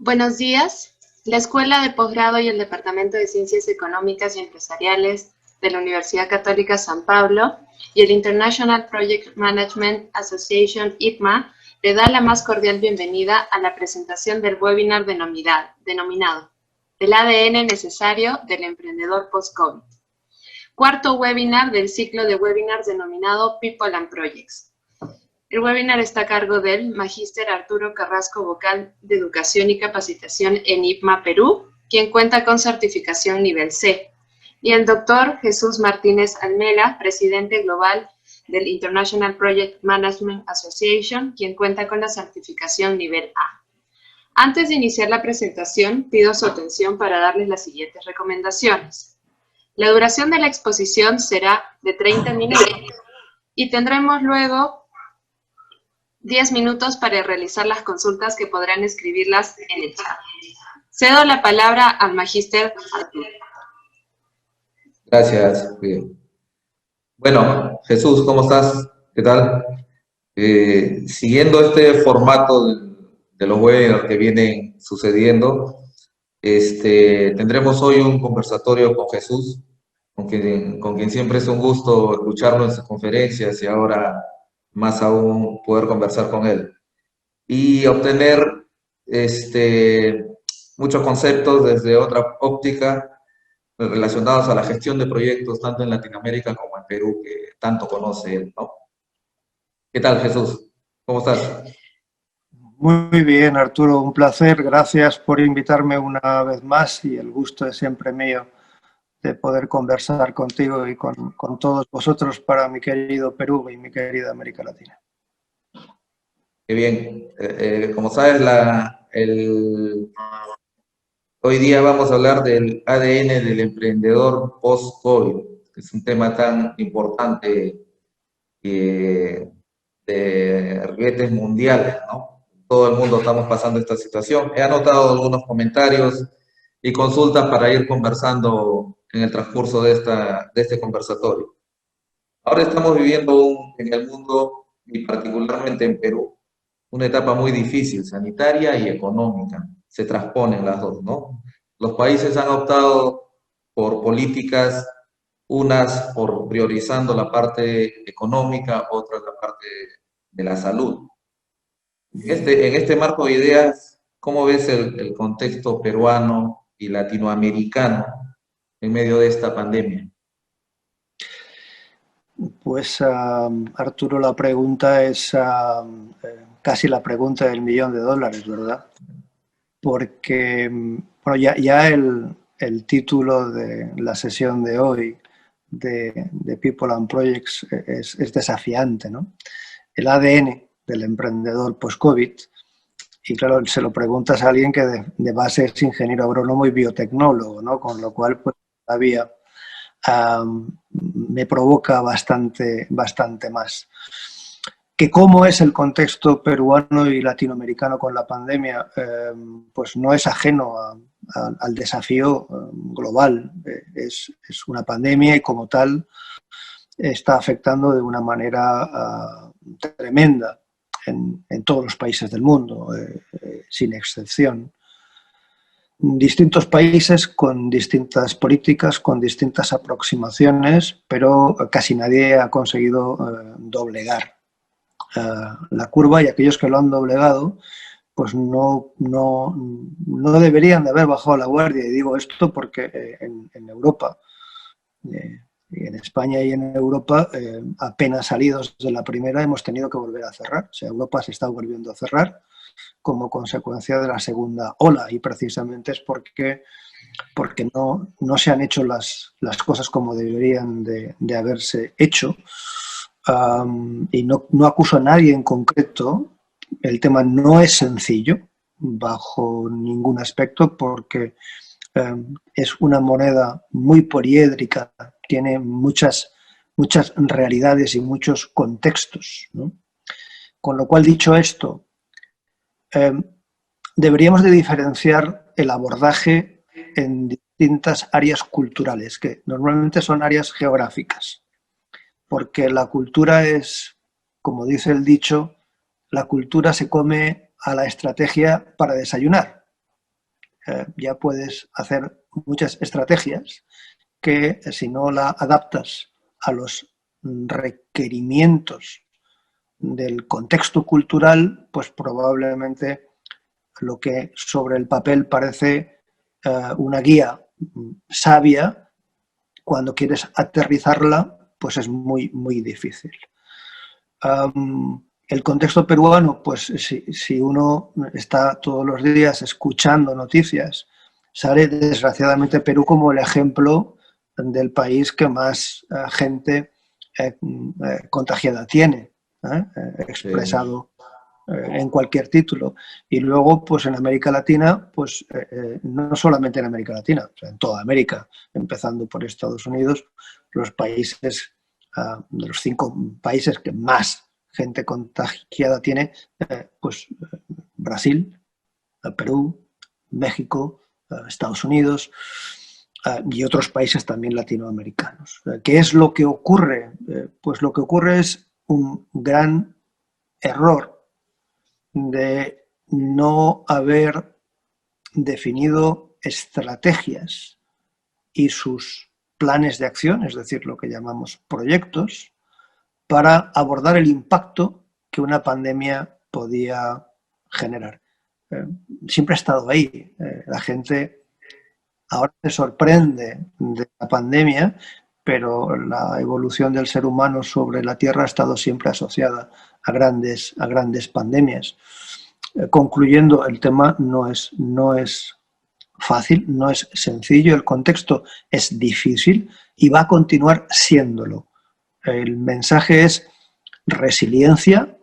Buenos días. La Escuela de Posgrado y el Departamento de Ciencias Económicas y Empresariales de la Universidad Católica San Pablo y el International Project Management Association, IPMA, le da la más cordial bienvenida a la presentación del webinar denominado "El ADN necesario del emprendedor post-COVID". Cuarto webinar del ciclo de webinars denominado People and Projects. El webinar está a cargo del Magíster Arturo Carrasco, vocal de Educación y Capacitación en IPMA Perú, quien cuenta con certificación nivel C, y el doctor Jesús Martínez Almela, presidente global del International Project Management Association, quien cuenta con la certificación nivel A. Antes de iniciar la presentación, pido su atención para darles las siguientes recomendaciones. La duración de la exposición será de 30 minutos y tendremos luego 10 minutos para realizar las consultas que podrán escribirlas en el chat. Cedo la palabra al Magíster Arturo. Gracias. Bueno, Jesús, ¿cómo estás? ¿Qué tal? Siguiendo este formato de los webinars que vienen sucediendo, tendremos hoy un conversatorio con Jesús, con quien siempre es un gusto escucharlo en sus conferencias y ahora más aún poder conversar con él y obtener muchos conceptos desde otra óptica relacionados a la gestión de proyectos tanto en Latinoamérica como en Perú, que tanto conoce él, ¿no? ¿Qué tal, Jesús? ¿Cómo estás? Muy bien, Arturo, un placer. Gracias por invitarme una vez más y el gusto es siempre mío de poder conversar contigo y con todos vosotros para mi querido Perú y mi querida América Latina. Qué bien. Como sabes, hoy día vamos a hablar del ADN del emprendedor post-COVID, que es un tema tan importante de ribetes mundiales, ¿no? Todo el mundo estamos pasando esta situación. He anotado algunos comentarios y consultas para ir conversando en el transcurso de este conversatorio. Ahora estamos viviendo en el mundo, y particularmente en Perú, una etapa muy difícil, sanitaria y económica. Se transponen las dos, ¿no? Los países han optado por políticas, unas por priorizando la parte económica, otras la parte de la salud. En este marco de ideas, ¿cómo ves el contexto peruano y latinoamericano en medio de esta pandemia? Pues, Arturo, la pregunta es casi la pregunta del $1.000.000, ¿verdad? Porque bueno, ya el título de la sesión de hoy de People and Projects es desafiante, ¿no? El ADN del emprendedor post-COVID. Y claro, se lo preguntas a alguien que de base es ingeniero agrónomo y biotecnólogo, ¿no? Con lo cual, pues, todavía me provoca bastante más. Que cómo es el contexto peruano y latinoamericano con la pandemia, pues no es ajeno al desafío global. Es una pandemia y como tal está afectando de una manera tremenda en todos los países del mundo, sin excepción. Distintos países con distintas políticas, con distintas aproximaciones, pero casi nadie ha conseguido doblegar la curva, y aquellos que lo han doblegado pues no deberían de haber bajado la guardia. Y digo esto porque en Europa, y en España y en Europa, apenas salidos de la primera hemos tenido que volver a cerrar. O sea, Europa se está volviendo a cerrar como consecuencia de la segunda ola, y precisamente es porque no se han hecho las cosas como deberían de haberse hecho. Y no acuso a nadie en concreto. El tema no es sencillo bajo ningún aspecto porque es una moneda muy poliédrica, tiene muchas realidades y muchos contextos, ¿no? Con lo cual, dicho esto, deberíamos de diferenciar el abordaje en distintas áreas culturales, que normalmente son áreas geográficas, porque la cultura es, como dice el dicho, la cultura se come a la estrategia para desayunar. ya puedes hacer muchas estrategias que si no la adaptas a los requerimientos del contexto cultural, pues probablemente lo que sobre el papel parece una guía sabia, cuando quieres aterrizarla, pues es muy, muy difícil. El contexto peruano, pues si uno está todos los días escuchando noticias, sale desgraciadamente Perú como el ejemplo del país que más gente contagiada tiene, expresado en cualquier título. Y luego, pues en América Latina, pues no solamente en América Latina, o sea, en toda América, empezando por Estados Unidos, los países, de los 5 países que más gente contagiada tiene, pues Brasil, Perú, México, Estados Unidos y otros países también latinoamericanos. ¿Qué es lo que ocurre? Pues lo que ocurre es un gran error de no haber definido estrategias y sus planes de acción, es decir, lo que llamamos proyectos, para abordar el impacto que una pandemia podía generar. Siempre ha estado ahí. La gente ahora se sorprende de la pandemia, pero la evolución del ser humano sobre la Tierra ha estado siempre asociada a grandes pandemias. Concluyendo, el tema no es fácil, no es sencillo, el contexto es difícil y va a continuar siéndolo. El mensaje es resiliencia,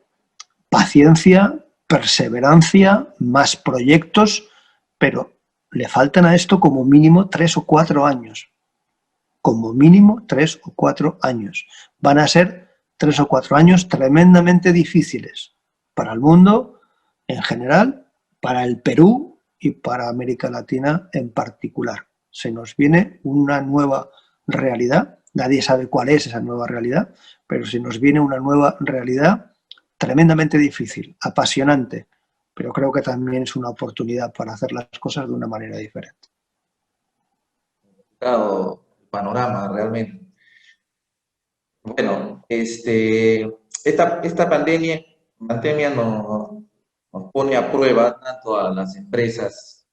paciencia, perseverancia, más proyectos, pero le faltan a esto como mínimo 3 o 4 años. Como mínimo 3 o 4 años. Van a ser 3 o 4 años tremendamente difíciles para el mundo en general, para el Perú y para América Latina en particular. Se nos viene una nueva realidad, nadie sabe cuál es esa nueva realidad, pero se nos viene una nueva realidad tremendamente difícil, apasionante, pero creo que también es una oportunidad para hacer las cosas de una manera diferente. El panorama realmente. Bueno, esta pandemia nos pone a prueba tanto a las empresas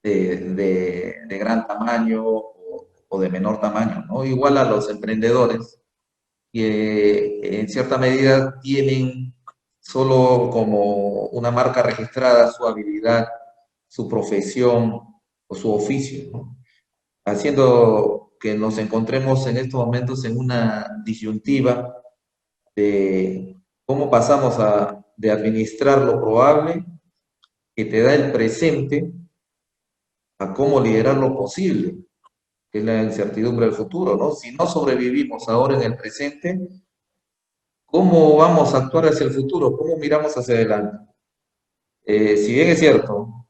de gran tamaño o de menor tamaño, ¿no? Igual a los emprendedores, que en cierta medida tienen solo como una marca registrada su habilidad, su profesión o su oficio, ¿no? Haciendo que nos encontremos en estos momentos en una disyuntiva de cómo pasamos de administrar lo probable que te da el presente a cómo liderar lo posible, que es la incertidumbre del futuro, ¿no? Si no sobrevivimos ahora en el presente, ¿cómo vamos a actuar hacia el futuro? ¿Cómo miramos hacia adelante? Si bien es cierto,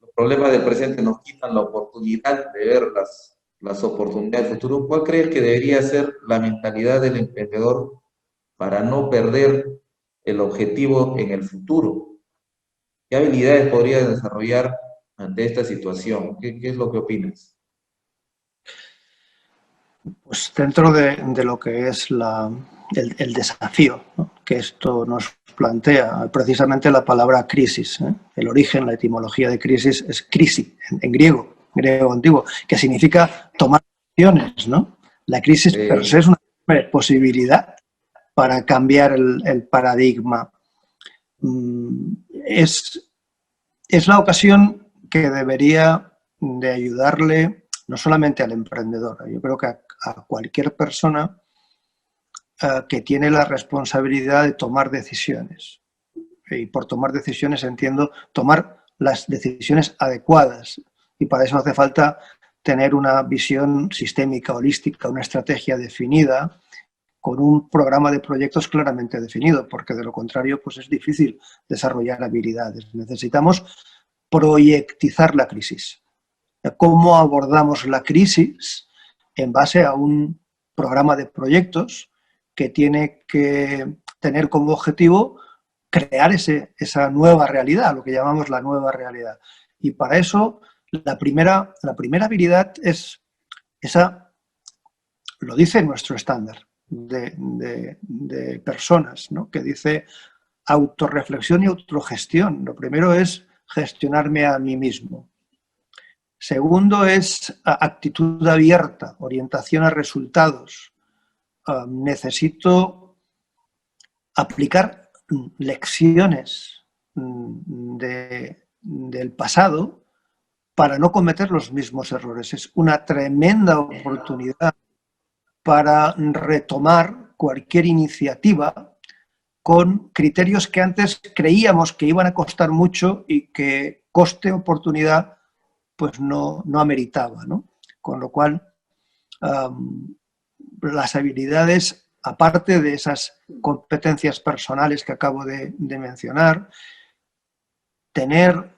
los problemas del presente nos quitan la oportunidad de ver las oportunidades del futuro, ¿cuál crees que debería ser la mentalidad del emprendedor para no perder el objetivo en el futuro? ¿Qué habilidades podría desarrollar ante esta situación? ¿Qué es lo que opinas? Pues dentro de lo que es el desafío, ¿no?, que esto nos plantea, precisamente la palabra crisis, el origen, la etimología de crisis es crisis, en griego antiguo, que significa tomar decisiones, ¿no? La crisis per se es una posibilidad para cambiar el paradigma. Es la ocasión que debería de ayudarle no solamente al emprendedor, yo creo que a cualquier persona que tiene la responsabilidad de tomar decisiones. Y por tomar decisiones entiendo tomar las decisiones adecuadas. Y para eso hace falta tener una visión sistémica, holística, una estrategia definida, con un programa de proyectos claramente definido, porque de lo contrario pues es difícil desarrollar habilidades. Necesitamos proyectizar la crisis. ¿Cómo abordamos la crisis? En base a un programa de proyectos que tiene que tener como objetivo crear esa nueva realidad, lo que llamamos la nueva realidad. Y para eso La primera habilidad es esa, lo dice nuestro estándar de personas, ¿no? Que dice autorreflexión y autogestión. Lo primero es gestionarme a mí mismo. Segundo es actitud abierta, orientación a resultados. Necesito aplicar lecciones del pasado para no cometer los mismos errores. Es una tremenda oportunidad para retomar cualquier iniciativa con criterios que antes creíamos que iban a costar mucho y que coste-oportunidad pues no ameritaba, ¿no? Con lo cual, las habilidades, aparte de esas competencias personales que acabo de mencionar, tener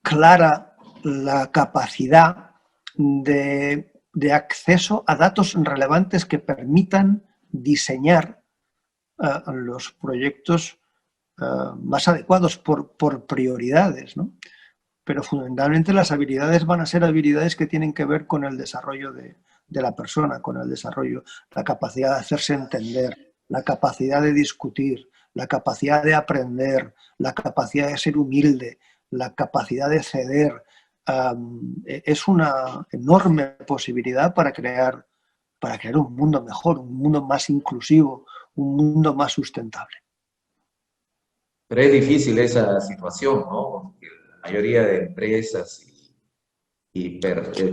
clara la capacidad de acceso a datos relevantes que permitan diseñar los proyectos más adecuados por prioridades, ¿no? Pero fundamentalmente las habilidades van a ser habilidades que tienen que ver con el desarrollo de la persona, con el desarrollo, la capacidad de hacerse entender, la capacidad de discutir, la capacidad de aprender, la capacidad de ser humilde, la capacidad de ceder. Es una enorme posibilidad para crear un mundo mejor, un mundo más inclusivo, un mundo más sustentable. Pero es difícil esa situación, ¿no? Porque la mayoría de empresas y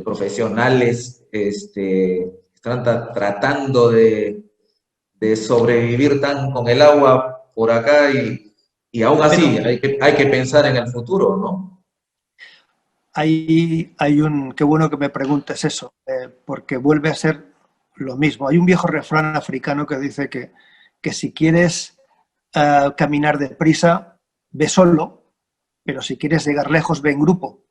profesionales están tratando de sobrevivir tan con el agua por acá y aún así hay que pensar en el futuro, ¿no? Qué bueno que me preguntes eso, porque vuelve a ser lo mismo. Hay un viejo refrán africano que dice que si quieres caminar deprisa, ve solo, pero si quieres llegar lejos, ve en grupo.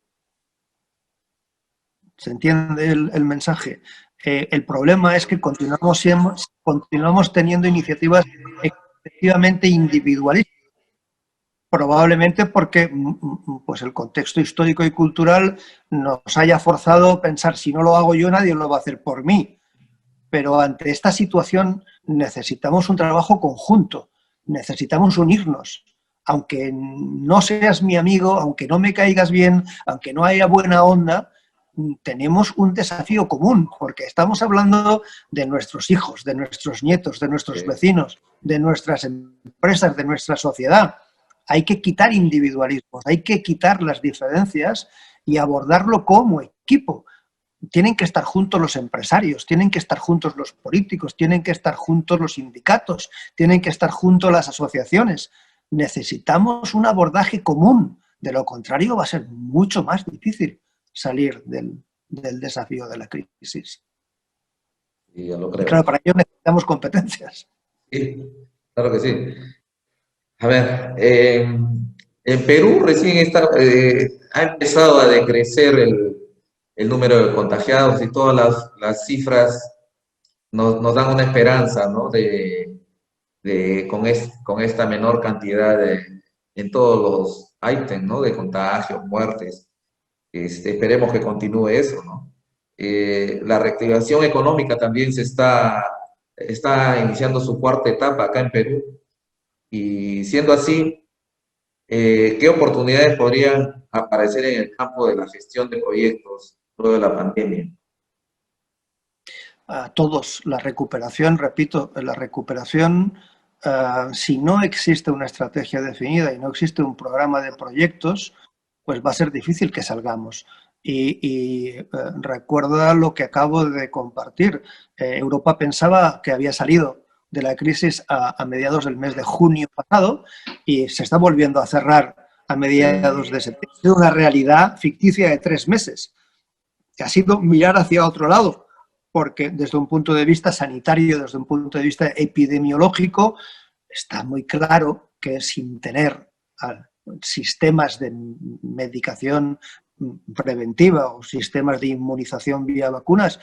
¿Se entiende el mensaje? El problema es que continuamos teniendo iniciativas excesivamente individualistas, probablemente porque pues el contexto histórico y cultural nos haya forzado a pensar, si no lo hago yo, nadie lo va a hacer por mí. Pero ante esta situación necesitamos un trabajo conjunto, necesitamos unirnos. Aunque no seas mi amigo, aunque no me caigas bien, aunque no haya buena onda, tenemos un desafío común, porque estamos hablando de nuestros hijos, de nuestros nietos, de nuestros vecinos, de nuestras empresas, de nuestra sociedad. Hay que quitar individualismos, hay que quitar las diferencias y abordarlo como equipo. Tienen que estar juntos los empresarios, tienen que estar juntos los políticos, tienen que estar juntos los sindicatos, tienen que estar juntos las asociaciones. Necesitamos un abordaje común, de lo contrario va a ser mucho más difícil salir del desafío de la crisis. Sí, ya lo creo. Y claro, para ello necesitamos competencias. Sí, claro que sí. A ver, en Perú recién ha empezado a decrecer el número de contagiados y todas las cifras nos dan una esperanza, ¿no? Con esta menor cantidad en todos los ítems, ¿no? De contagios, muertes. Esperemos que continúe eso, ¿no? La reactivación económica también está iniciando su cuarta etapa acá en Perú. Y siendo así, ¿qué oportunidades podrían aparecer en el campo de la gestión de proyectos luego de la pandemia? A todos, la recuperación, repito, la recuperación, si no existe una estrategia definida y no existe un programa de proyectos, pues va a ser difícil que salgamos. Y recuerda lo que acabo de compartir. Europa pensaba que había salido de la crisis a mediados del mes de junio pasado y se está volviendo a cerrar a mediados de septiembre. Es una realidad ficticia de 3 meses. Que ha sido mirar hacia otro lado, porque desde un punto de vista sanitario, desde un punto de vista epidemiológico, está muy claro que sin tener sistemas de medicación preventiva o sistemas de inmunización vía vacunas,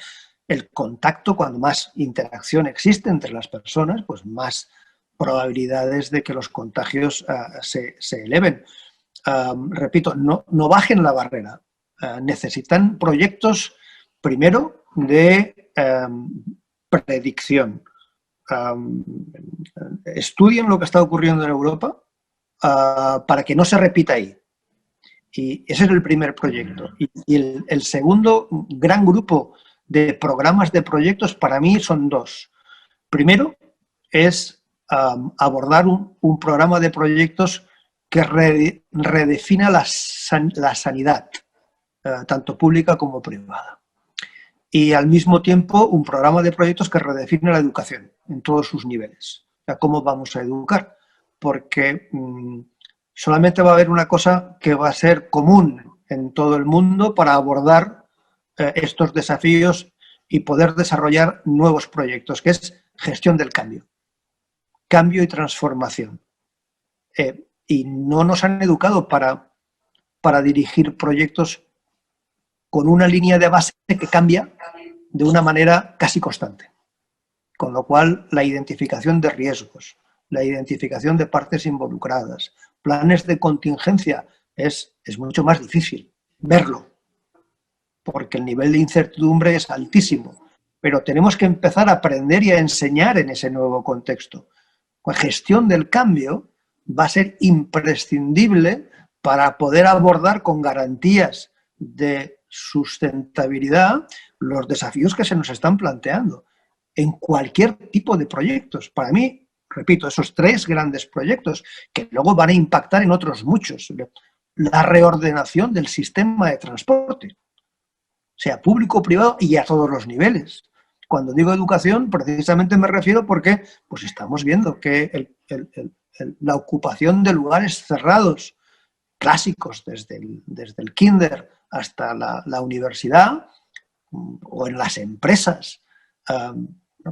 el contacto, cuando más interacción existe entre las personas, pues más probabilidades de que los contagios se eleven. repito, no bajen la barrera. Necesitan proyectos, primero, de predicción. Estudien lo que está ocurriendo en Europa para que no se repita ahí. Y ese es el primer proyecto. Y el segundo gran grupo de programas de proyectos para mí son dos. Primero es abordar un programa de proyectos que redefina la sanidad, tanto pública como privada. Y al mismo tiempo un programa de proyectos que redefine la educación en todos sus niveles. O sea, ¿cómo vamos a educar? Porque solamente va a haber una cosa que va a ser común en todo el mundo para abordar estos desafíos y poder desarrollar nuevos proyectos, que es gestión del cambio. Cambio y transformación. Y no nos han educado para dirigir proyectos con una línea de base que cambia de una manera casi constante. Con lo cual, la identificación de riesgos, la identificación de partes involucradas, planes de contingencia, es mucho más difícil verlo, porque el nivel de incertidumbre es altísimo. Pero tenemos que empezar a aprender y a enseñar en ese nuevo contexto. La gestión del cambio va a ser imprescindible para poder abordar con garantías de sustentabilidad los desafíos que se nos están planteando en cualquier tipo de proyectos. Para mí, repito, esos tres grandes proyectos que luego van a impactar en otros muchos. La reordenación del sistema de transporte, sea público o privado y a todos los niveles. Cuando digo educación, precisamente me refiero porque pues estamos viendo que la ocupación de lugares cerrados, clásicos, desde el kinder hasta la universidad o en las empresas,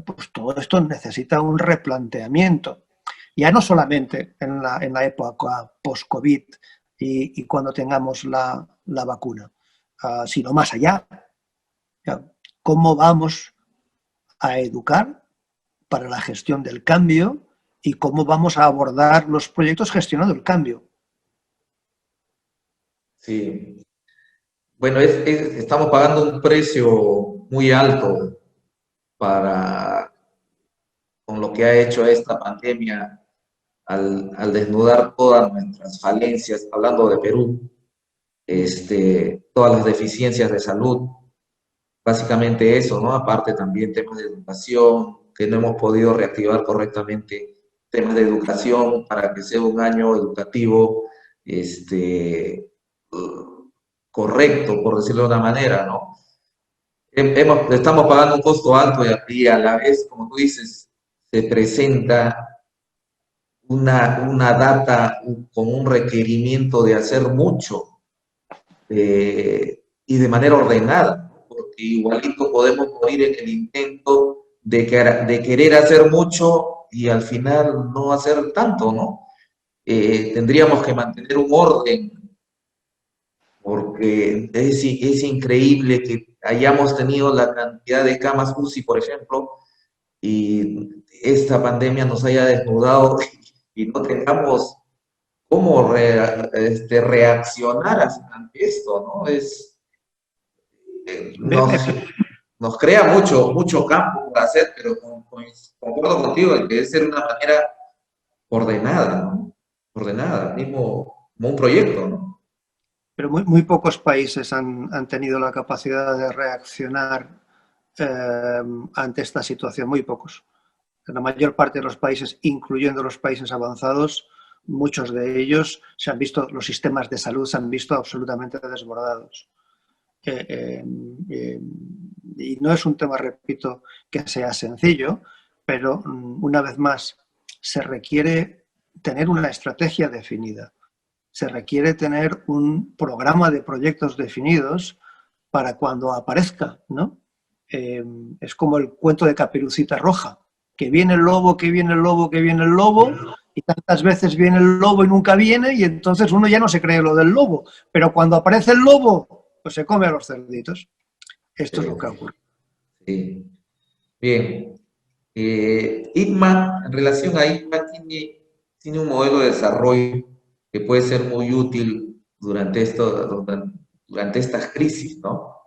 pues todo esto necesita un replanteamiento. Ya no solamente en la época post-COVID y cuando tengamos la vacuna, sino más allá. ¿Cómo vamos a educar para la gestión del cambio y cómo vamos a abordar los proyectos gestionando el cambio? Sí. Bueno, estamos pagando un precio muy alto con lo que ha hecho esta pandemia al desnudar todas nuestras falencias, hablando de Perú, todas las deficiencias de salud, básicamente eso, ¿no? Aparte también temas de educación, que no hemos podido reactivar correctamente temas de educación para que sea un año educativo, correcto, por decirlo de una manera, ¿no? Estamos pagando un costo alto y a la vez, como tú dices, se presenta una data con un requerimiento de hacer mucho y de manera ordenada, ¿no? Porque igualito podemos morir en el intento de querer hacer mucho y al final no hacer tanto, ¿no? Tendríamos que mantener un orden, porque es increíble que hayamos tenido la cantidad de camas UCI, por ejemplo, y esta pandemia nos haya desnudado y no tengamos cómo reaccionar ante esto, ¿no? Nos crea mucho campo para hacer, pero concuerdo contigo en que debe ser de una manera ordenada, ¿no? Ordenada, mismo como un proyecto, ¿no? Pero muy pocos países han tenido la capacidad de reaccionar ante esta situación, muy pocos. En la mayor parte de los países, incluyendo los países avanzados, muchos de ellos los sistemas de salud se han visto absolutamente desbordados. Y no es un tema, repito, que sea sencillo, pero una vez más, se requiere tener una estrategia definida. Se requiere tener un programa de proyectos definidos para cuando aparezca, ¿no? Es como el cuento de Caperucita Roja, que viene el lobo, que viene el lobo, que viene el lobo, y tantas veces viene el lobo y nunca viene, y entonces uno ya no se cree lo del lobo. Pero cuando aparece el lobo, pues se come a los cerditos. Esto es lo que ocurre. Sí. Bien. ITMA, en relación a ITMA, tiene un modelo de desarrollo que puede ser muy útil durante estas crisis, ¿no?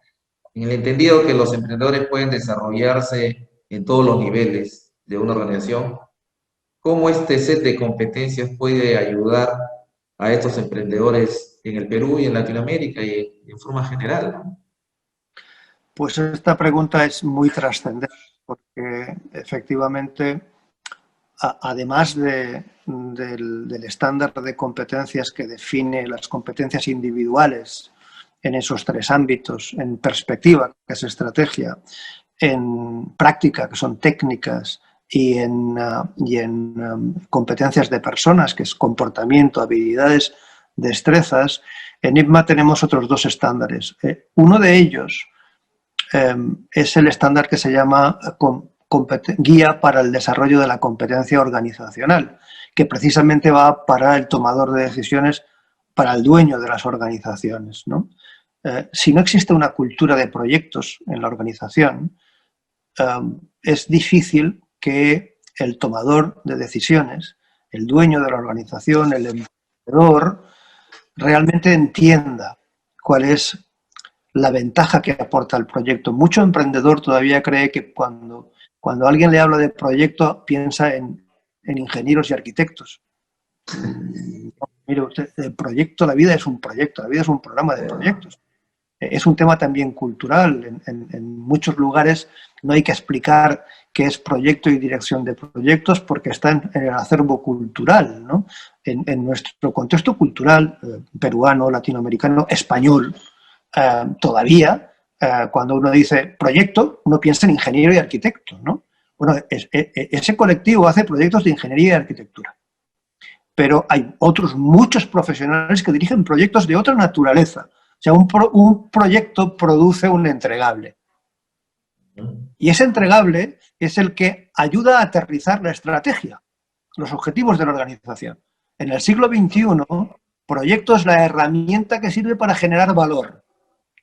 En el entendido que los emprendedores pueden desarrollarse en todos los niveles de una organización, ¿cómo este set de competencias puede ayudar a estos emprendedores en el Perú y en Latinoamérica y en forma general, ¿no? Pues esta pregunta es muy trascendente, porque efectivamente, además del estándar de competencias que define las competencias individuales en esos tres ámbitos, en perspectiva, que es estrategia, en práctica, que son técnicas, y en competencias de personas, que es comportamiento, habilidades, destrezas, en IPMA tenemos otros dos estándares. Uno de ellos es el estándar que se llama Guía para el Desarrollo de la Competencia Organizacional, que precisamente va para el tomador de decisiones, para el dueño de las organizaciones, ¿no? Si no existe una cultura de proyectos en la organización, es difícil que el tomador de decisiones, el dueño de la organización, el emprendedor, realmente entienda cuál es la ventaja que aporta el proyecto. Mucho emprendedor todavía cree que cuando alguien le habla de proyecto piensa en ingenieros y arquitectos. Mire usted, el proyecto, la vida es un proyecto, la vida es un programa de proyectos. Es un tema también cultural. En muchos lugares no hay que explicar qué es proyecto y dirección de proyectos porque está en el acervo cultural, ¿no? En nuestro contexto cultural, peruano, latinoamericano, español, todavía, cuando uno dice proyecto, uno piensa en ingeniero y arquitecto, ¿no? Bueno, ese colectivo hace proyectos de ingeniería y arquitectura. Pero hay otros muchos profesionales que dirigen proyectos de otra naturaleza. O sea, un proyecto produce un entregable. Y ese entregable es el que ayuda a aterrizar la estrategia, los objetivos de la organización. En el siglo XXI, proyecto es la herramienta que sirve para generar valor.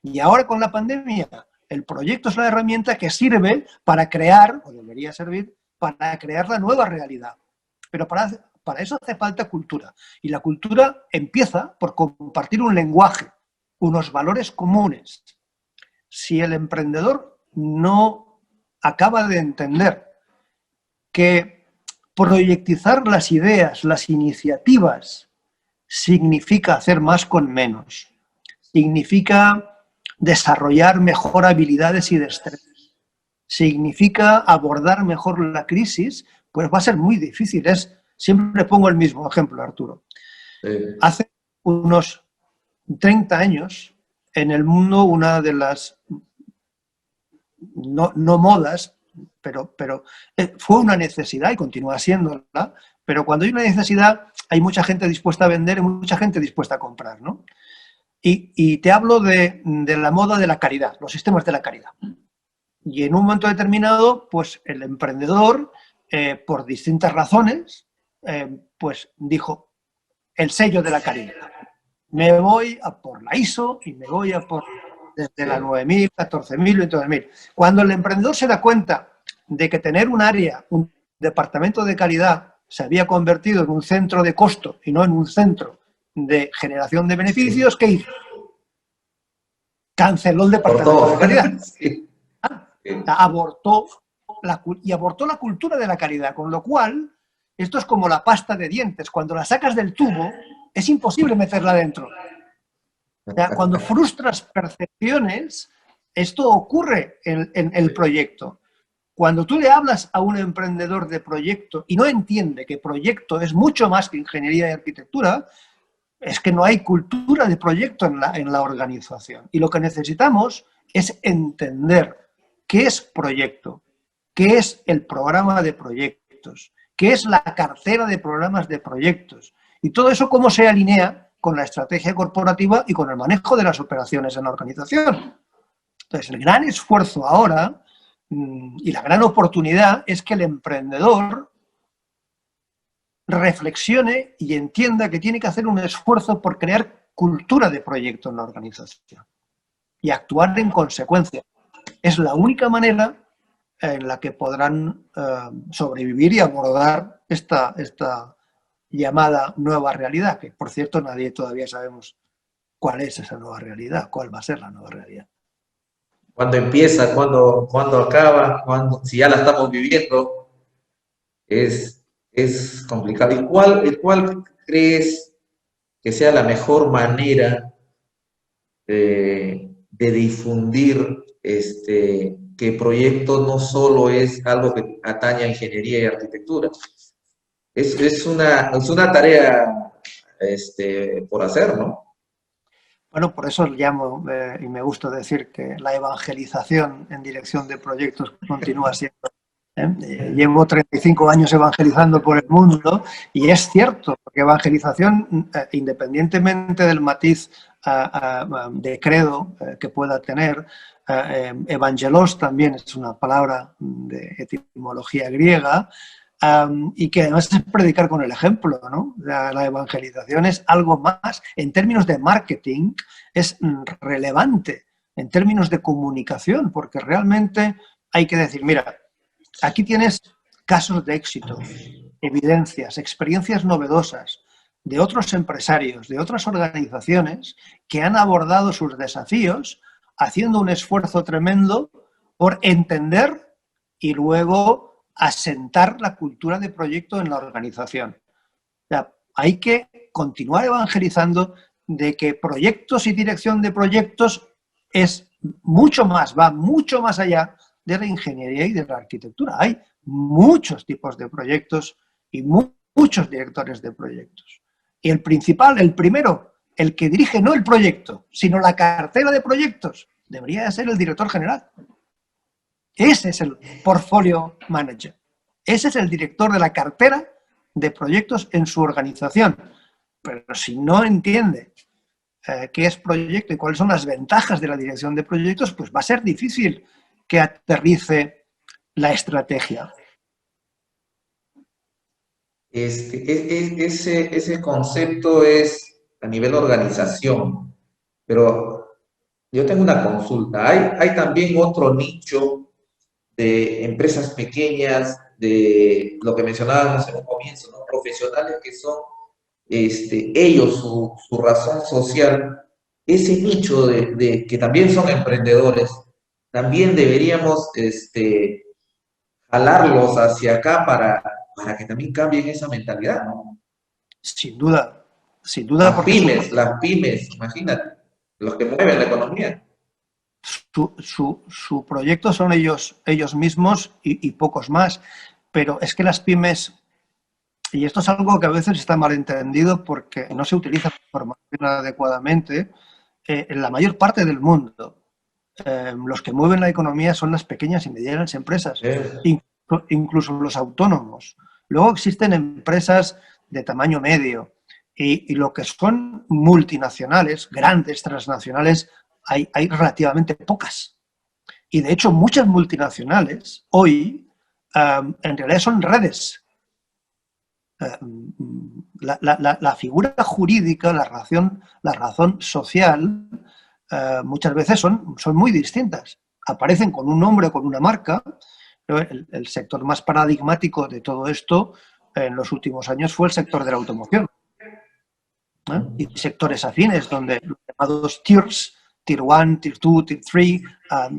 Y ahora con la pandemia, el proyecto es la herramienta que sirve para crear, o debería servir, para crear la nueva realidad. Pero para eso hace falta cultura. Y la cultura empieza por compartir un lenguaje, unos valores comunes. Si el emprendedor no acaba de entender que proyectizar las ideas, las iniciativas, significa hacer más con menos, significa desarrollar mejor habilidades y destrezas, significa abordar mejor la crisis, pues va a ser muy difícil. Siempre pongo el mismo ejemplo, Arturo. Hace unos 30 años, en el mundo, una de las, no modas, pero fue una necesidad y continúa siéndola, pero cuando hay una necesidad hay mucha gente dispuesta a vender y mucha gente dispuesta a comprar, ¿no? Y te hablo de la moda de la caridad, los sistemas de la caridad. Y en un momento determinado, pues el emprendedor, por distintas razones, pues dijo, el sello de la caridad. Me voy a por la ISO y me voy a por desde la 9000, 14000, 22000. Cuando el emprendedor se da cuenta de que tener un área, un departamento de calidad, se había convertido en un centro de costo y no en un centro de generación de beneficios, ¿qué hizo? Canceló el departamento de calidad. Sí. Abortó la cultura de la calidad, con lo cual esto es como la pasta de dientes. Cuando la sacas del tubo, es imposible meterla dentro. O sea, cuando frustras percepciones, esto ocurre en el proyecto. Cuando tú le hablas a un emprendedor de proyecto y no entiende que proyecto es mucho más que ingeniería y arquitectura, es que no hay cultura de proyecto en la organización. Y lo que necesitamos es entender qué es proyecto, qué es el programa de proyectos, qué es la cartera de programas de proyectos. Y todo eso cómo se alinea con la estrategia corporativa y con el manejo de las operaciones en la organización. Entonces, el gran esfuerzo ahora y la gran oportunidad es que el emprendedor reflexione y entienda que tiene que hacer un esfuerzo por crear cultura de proyecto en la organización y actuar en consecuencia. Es la única manera en la que podrán sobrevivir y abordar esta llamada nueva realidad, que por cierto nadie todavía sabemos cuál es esa nueva realidad, cuál va a ser la nueva realidad. ¿Cuándo empieza? ¿Cuándo acaba? Si ya la estamos viviendo, es complicado. ¿Y cuál crees que sea la mejor manera de difundir que proyecto no solo es algo que atañe a ingeniería y arquitectura? Es una tarea por hacer, ¿no? Bueno, por eso llamo, y me gusta decir que la evangelización en dirección de proyectos continúa siendo. Llevo 35 años evangelizando por el mundo y es cierto, porque evangelización, independientemente del matiz de credo que pueda tener, evangelos también es una palabra de etimología griega, y que además es predicar con el ejemplo, ¿no? La evangelización es algo más, en términos de marketing, es relevante, en términos de comunicación, porque realmente hay que decir, mira, aquí tienes casos de éxito, evidencias, experiencias novedosas de otros empresarios, de otras organizaciones que han abordado sus desafíos haciendo un esfuerzo tremendo por entender y luego asentar la cultura de proyecto en la organización. O sea, hay que continuar evangelizando de que proyectos y dirección de proyectos es mucho más, va mucho más allá de la ingeniería y de la arquitectura. Hay muchos tipos de proyectos y muchos directores de proyectos. Y el principal, el primero, el que dirige no el proyecto, sino la cartera de proyectos, debería ser el director general. Ese es el portfolio manager. Ese es el director de la cartera de proyectos en su organización. Pero si no entiende qué es proyecto y cuáles son las ventajas de la dirección de proyectos, pues va a ser difícil que aterrice la estrategia. Ese concepto es a nivel organización, pero yo tengo una consulta. Hay también otro nicho de empresas pequeñas, de lo que mencionábamos en un comienzo, ¿no? Profesionales que son ellos su razón social. Ese nicho de que también son emprendedores, también deberíamos jalarlos hacia acá para que también cambien esa mentalidad, ¿no? Sin duda, porque Las pymes, imagínate, los que mueven la economía. Su proyecto son ellos mismos y pocos más, pero es que las pymes, y esto es algo que a veces está malentendido porque no se utiliza información adecuadamente, en la mayor parte del mundo, los que mueven la economía son las pequeñas y medianas empresas, incluso los autónomos. Luego existen empresas de tamaño medio y lo que son multinacionales, grandes transnacionales, hay relativamente pocas. Y de hecho muchas multinacionales hoy en realidad son redes. La figura jurídica, la razón social, muchas veces son muy distintas. Aparecen con un nombre o con una marca. El sector más paradigmático de todo esto en los últimos años fue el sector de la automoción. Y sectores afines donde los llamados tiers, Tier 1, Tier 2, Tier 3,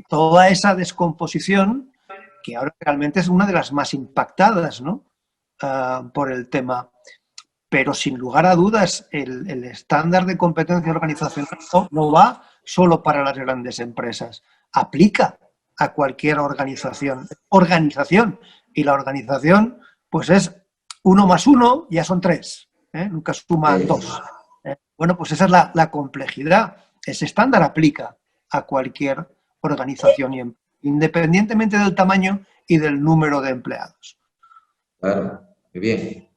toda esa descomposición que ahora realmente es una de las más impactadas, ¿no? Por el tema. Pero sin lugar a dudas el estándar de competencia organizacional no va solo para las grandes empresas, aplica a cualquier organización, y la organización pues es 1 más 1 ya son 3, nunca suma 2. Bueno, pues esa es la complejidad. Ese estándar aplica a cualquier organización, independientemente del tamaño y del número de empleados. Claro, muy bien.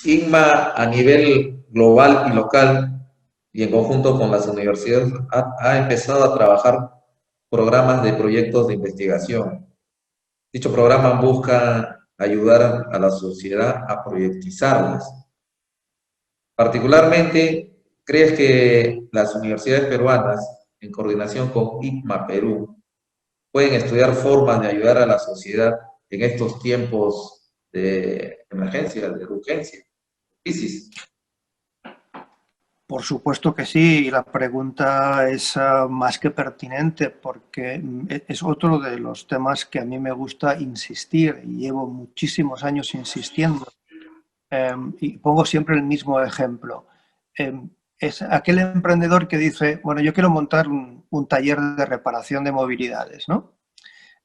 INMA a nivel global y local y en conjunto con las universidades ha empezado a trabajar programas de proyectos de investigación. Dicho programa busca ayudar a la sociedad a proyectizarlas. Particularmente, ¿crees que las universidades peruanas, en coordinación con IPMA Perú, pueden estudiar formas de ayudar a la sociedad en estos tiempos de emergencia, de urgencia, crisis. Por supuesto que sí, y la pregunta es más que pertinente porque es otro de los temas que a mí me gusta insistir y llevo muchísimos años insistiendo. Y pongo siempre el mismo ejemplo. Es aquel emprendedor que dice, bueno, yo quiero montar un taller de reparación de movilidades, ¿no?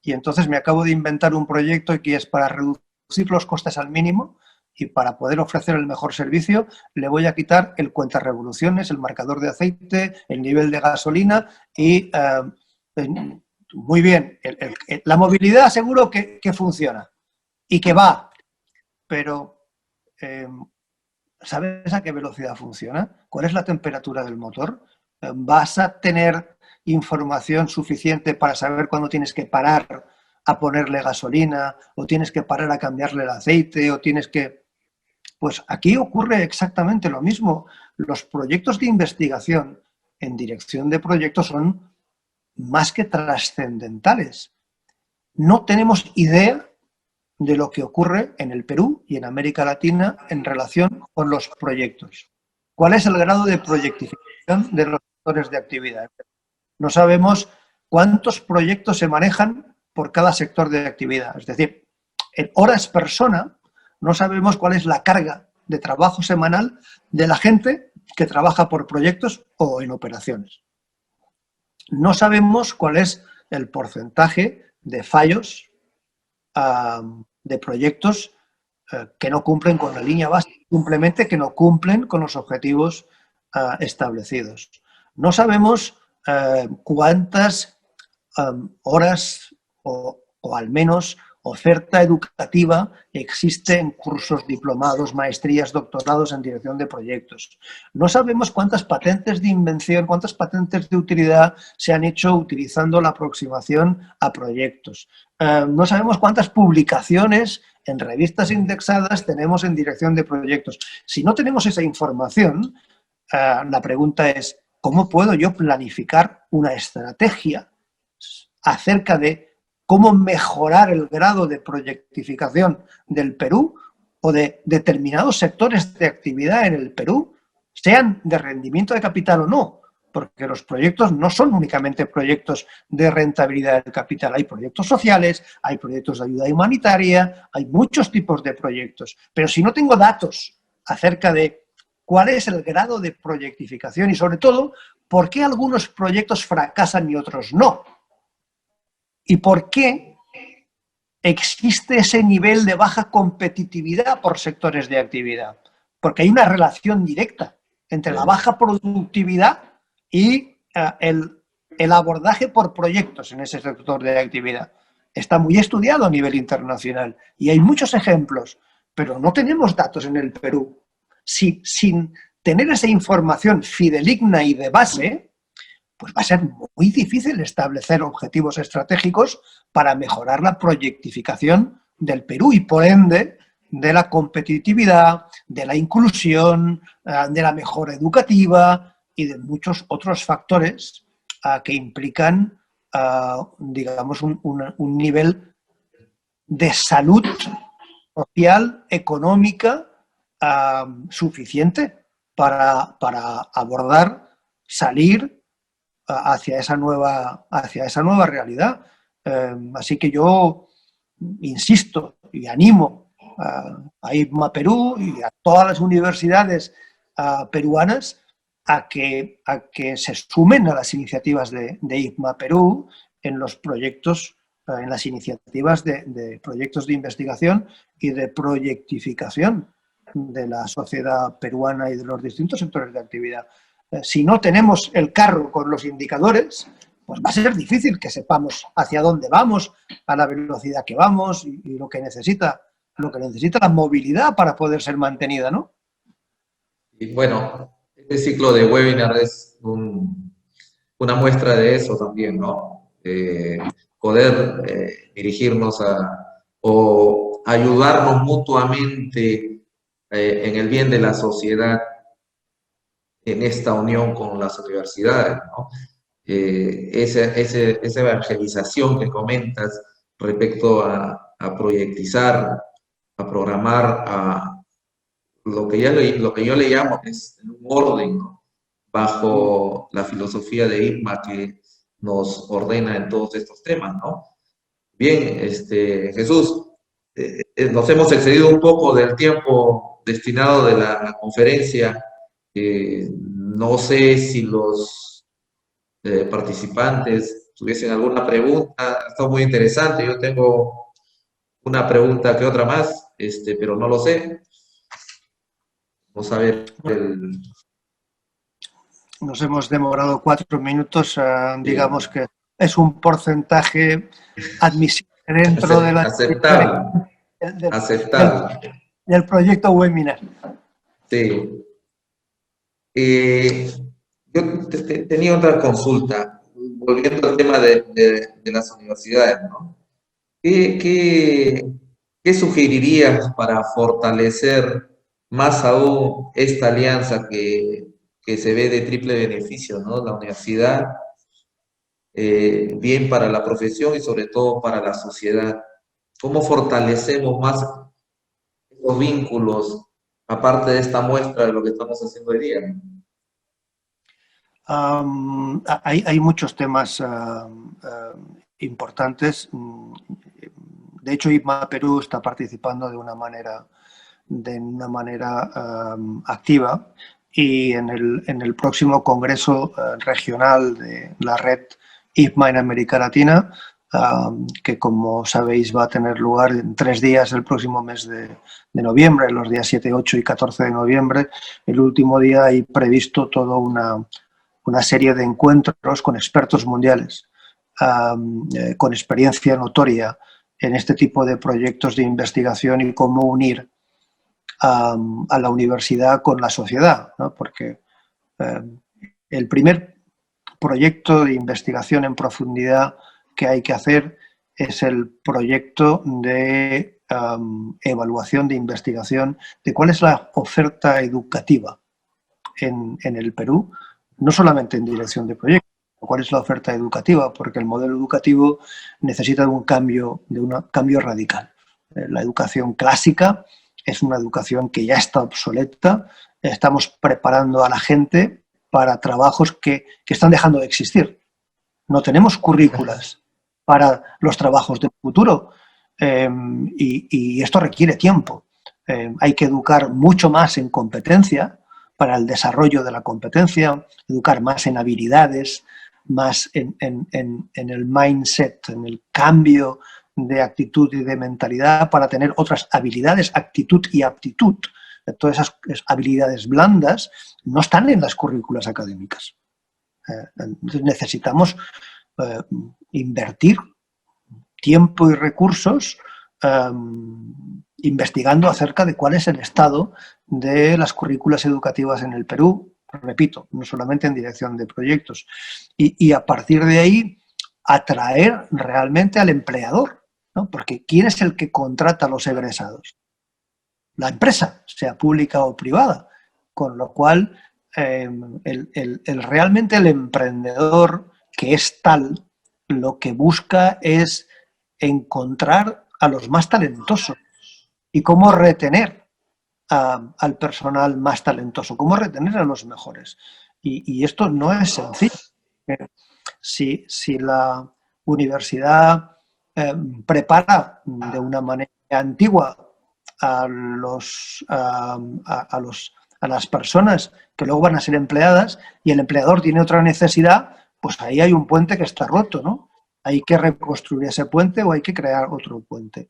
Y entonces me acabo de inventar un proyecto que es para reducir los costes al mínimo y para poder ofrecer el mejor servicio le voy a quitar el cuentarevoluciones, el marcador de aceite, el nivel de gasolina y muy bien, la movilidad seguro que funciona y que va, pero ¿sabes a qué velocidad funciona? ¿Cuál es la temperatura del motor? ¿Vas a tener información suficiente para saber cuándo tienes que parar a ponerle gasolina o tienes que parar a cambiarle el aceite o tienes que... Pues aquí ocurre exactamente lo mismo. Los proyectos de investigación en dirección de proyectos son más que trascendentales. No tenemos idea de lo que ocurre en el Perú y en América Latina en relación con los proyectos. ¿Cuál es el grado de proyectificación de los sectores de actividad? No sabemos cuántos proyectos se manejan por cada sector de actividad. Es decir, en horas persona no sabemos cuál es la carga de trabajo semanal de la gente que trabaja por proyectos o en operaciones. No sabemos cuál es el porcentaje de fallos de proyectos que no cumplen con la línea básica, simplemente que no cumplen con los objetivos establecidos. No sabemos cuántas horas o al menos oferta educativa existe en cursos, diplomados, maestrías, doctorados en dirección de proyectos. No sabemos cuántas patentes de invención, cuántas patentes de utilidad se han hecho utilizando la aproximación a proyectos. No sabemos cuántas publicaciones en revistas indexadas tenemos en dirección de proyectos. Si no tenemos esa información, la pregunta es, ¿cómo puedo yo planificar una estrategia acerca de cómo mejorar el grado de proyectificación del Perú o de determinados sectores de actividad en el Perú, sean de rendimiento de capital o no? Porque los proyectos no son únicamente proyectos de rentabilidad del capital, hay proyectos sociales, hay proyectos de ayuda humanitaria, hay muchos tipos de proyectos. Pero si no tengo datos acerca de cuál es el grado de proyectificación y, sobre todo, por qué algunos proyectos fracasan y otros no, y por qué existe ese nivel de baja competitividad por sectores de actividad. Porque hay una relación directa entre la baja productividad y el abordaje por proyectos en ese sector de actividad. Está muy estudiado a nivel internacional y hay muchos ejemplos, pero no tenemos datos en el Perú. Sin tener esa información fidedigna y de base, pues va a ser muy difícil establecer objetivos estratégicos para mejorar la proyectificación del Perú y, por ende, de la competitividad, de la inclusión, de la mejora educativa y de muchos otros factores que implican, digamos, un nivel de salud social, económica, suficiente para abordar, salir hacia esa nueva realidad. Así que yo insisto y animo a IPMA Perú y a todas las universidades peruanas a que se sumen a las iniciativas de IPMA Perú en los proyectos, en las iniciativas de proyectos de investigación y de proyectificación de la sociedad peruana y de los distintos sectores de actividad. Si no tenemos el carro con los indicadores, pues va a ser difícil que sepamos hacia dónde vamos, a la velocidad que vamos y lo que necesita la movilidad para poder ser mantenida, ¿no? Y bueno, este ciclo de webinar es una muestra de eso también, ¿no? Poder dirigirnos o ayudarnos mutuamente en el bien de la sociedad en esta unión con las universidades, ¿no? Esa evangelización que comentas respecto a proyectizar a programar lo que yo le llamo es un orden, ¿no? Bajo la filosofía de IPMA que nos ordena en todos estos temas, ¿no? Bien, Jesús, nos hemos excedido un poco del tiempo destinado de la conferencia. No sé si los participantes tuviesen alguna pregunta. Está muy interesante. Yo tengo una pregunta que otra más, pero no lo sé. Vamos a ver Nos hemos demorado 4 minutos, digamos sí, que es un porcentaje admisible dentro de la aceptable, del, del, aceptable. del proyecto webinar. Sí. Yo tenía otra consulta, volviendo al tema de las universidades, ¿no? ¿Qué, qué sugerirías para fortalecer más aún esta alianza que se ve de triple beneficio, ¿no? La universidad, bien para la profesión y sobre todo para la sociedad. ¿Cómo fortalecemos más los vínculos, aparte de esta muestra de lo que estamos haciendo hoy día, ¿no? Hay muchos temas importantes. De hecho, IPMA Perú está participando de una manera activa, y en el próximo Congreso Regional de la red IPMA en América Latina, que como sabéis va a tener lugar en 3 días el próximo mes de noviembre, los días 7, 8 y 14 de noviembre. El último día hay previsto toda una serie de encuentros con expertos mundiales, con experiencia notoria en este tipo de proyectos de investigación y cómo unir a la universidad con la sociedad, ¿no? Porque el primer proyecto de investigación en profundidad que hay que hacer es el proyecto de evaluación de investigación de cuál es la oferta educativa en el Perú, no solamente en dirección de proyectos, cuál es la oferta educativa, porque el modelo educativo necesita de un cambio radical. La educación clásica es una educación que ya está obsoleta. Estamos preparando a la gente para trabajos que están dejando de existir. No tenemos currículas para los trabajos del futuro, y esto requiere tiempo. Hay que educar mucho más en competencia, para el desarrollo de la competencia, educar más en habilidades, más en el mindset, en el cambio de actitud y de mentalidad para tener otras habilidades, actitud y aptitud. Todas esas habilidades blandas no están en las currículas académicas. Entonces necesitamos invertir tiempo y recursos investigando acerca de cuál es el estado de las currículas educativas en el Perú, repito, no solamente en dirección de proyectos, y a partir de ahí atraer realmente al empleador, ¿no? Porque ¿quién es el que contrata a los egresados? La empresa, sea pública o privada, con lo cual realmente el emprendedor que es tal, lo que busca es encontrar a los más talentosos y cómo retener al personal más talentoso, cómo retener a los mejores. Y esto no es sencillo. Si la universidad prepara de una manera antigua a las personas que luego van a ser empleadas y el empleador tiene otra necesidad, pues ahí hay un puente que está roto, ¿no? Hay que reconstruir ese puente o hay que crear otro puente.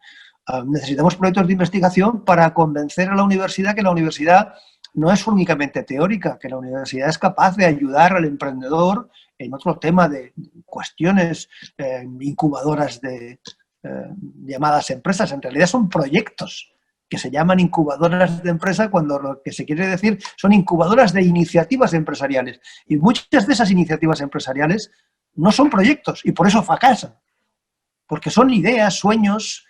Necesitamos proyectos de investigación para convencer a la universidad que la universidad no es únicamente teórica, que la universidad es capaz de ayudar al emprendedor en otro tema de cuestiones incubadoras de llamadas empresas. En realidad son proyectos que se llaman incubadoras de empresa cuando lo que se quiere decir son incubadoras de iniciativas empresariales. Y muchas de esas iniciativas empresariales no son proyectos y por eso fracasan. Porque son ideas, sueños,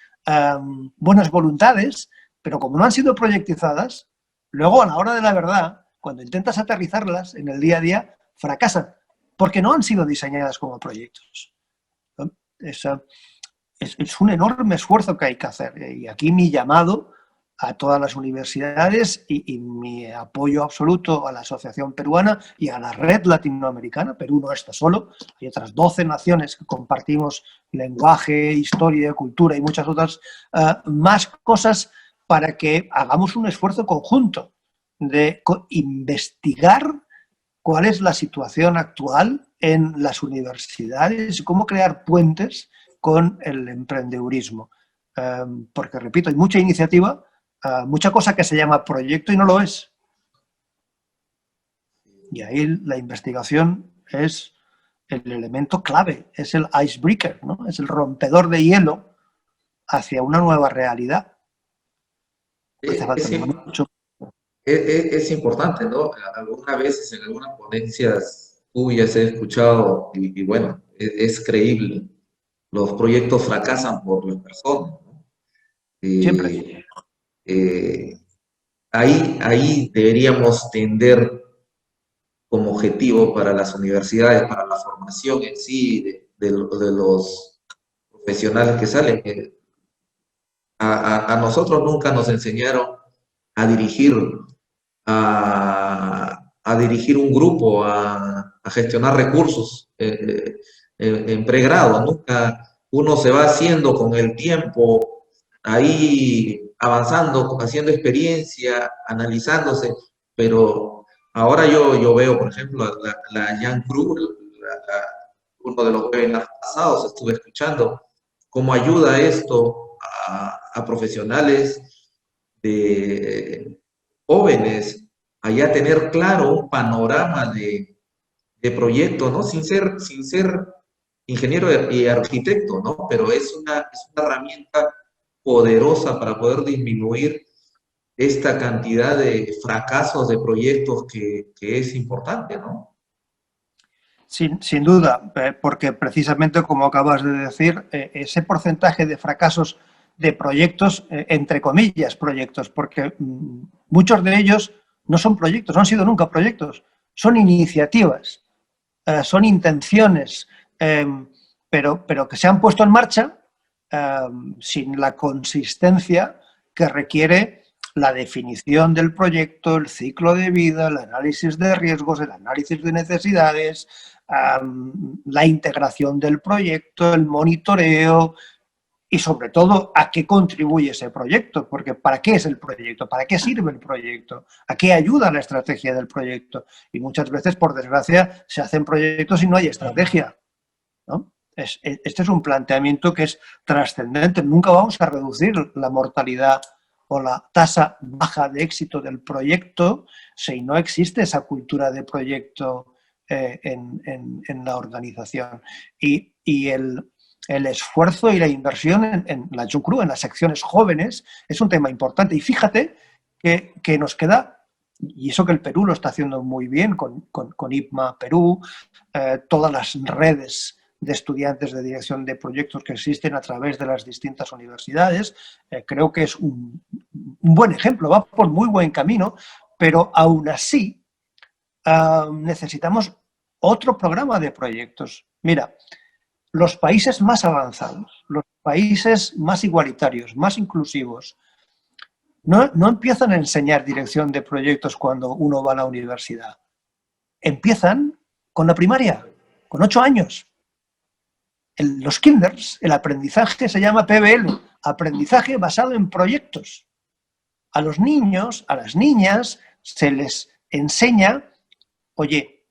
buenas voluntades, pero como no han sido proyectizadas, luego a la hora de la verdad, cuando intentas aterrizarlas en el día a día, fracasan, porque no han sido diseñadas como proyectos. Es un enorme esfuerzo que hay que hacer. Y aquí mi llamado a todas las universidades y mi apoyo absoluto a la Asociación Peruana y a la Red Latinoamericana. Perú no está solo, hay otras 12 naciones que compartimos lenguaje, historia, cultura y muchas otras más cosas para que hagamos un esfuerzo conjunto de investigar cuál es la situación actual en las universidades y cómo crear puentes con el emprendedurismo. Porque, repito, hay mucha iniciativa, mucha cosa que se llama proyecto y no lo es. Y ahí la investigación es el elemento clave, es el icebreaker, ¿no? Es el rompedor de hielo hacia una nueva realidad. Hace falta mucho. Es importante, ¿no? Algunas veces en algunas ponencias tuyas he escuchado, y bueno, es creíble, los proyectos fracasan por las personas, ¿no? Siempre. Ahí deberíamos tender como objetivo para las universidades, para la formación en sí de los profesionales que salen. A nosotros nunca nos enseñaron a dirigir, a dirigir un grupo, a gestionar recursos en pregrado. Nunca uno se va haciendo con el tiempo, ahí avanzando, haciendo experiencia, analizándose, pero ahora yo veo, por ejemplo, la Jan Cruz, uno de los webinars pasados estuve escuchando, cómo ayuda esto a profesionales de jóvenes a ya tener claro un panorama de proyecto, ¿no? Sin ser ingeniero y arquitecto, ¿no? Pero es una herramienta poderosa para poder disminuir esta cantidad de fracasos de proyectos que es importante, ¿no? Sin duda, porque precisamente como acabas de decir, ese porcentaje de fracasos de proyectos, entre comillas proyectos, porque muchos de ellos no son proyectos, no han sido nunca proyectos, son iniciativas, son intenciones, pero que se han puesto en marcha sin la consistencia que requiere la definición del proyecto, el ciclo de vida, el análisis de riesgos, el análisis de necesidades, la integración del proyecto, el monitoreo y sobre todo a qué contribuye ese proyecto, porque ¿para qué es el proyecto? ¿Para qué sirve el proyecto? ¿A qué ayuda la estrategia del proyecto? Y muchas veces, por desgracia, se hacen proyectos y no hay estrategia, ¿no? Este es un planteamiento que es trascendente. Nunca vamos a reducir la mortalidad o la tasa baja de éxito del proyecto si no existe esa cultura de proyecto en la organización. Y el esfuerzo y la inversión en la JUCRU, en las secciones jóvenes, es un tema importante. Y fíjate que nos queda, y eso que el Perú lo está haciendo muy bien con IPMA Perú, todas las redes de estudiantes de dirección de proyectos que existen a través de las distintas universidades, creo que es un buen ejemplo, va por muy buen camino, pero aún así necesitamos otro programa de proyectos. Mira, los países más avanzados, los países más igualitarios, más inclusivos, no empiezan a enseñar dirección de proyectos cuando uno va a la universidad. Empiezan con la primaria, con 8 años. Los kinders, el aprendizaje se llama PBL, aprendizaje basado en proyectos. A los niños, a las niñas, se les enseña, oye,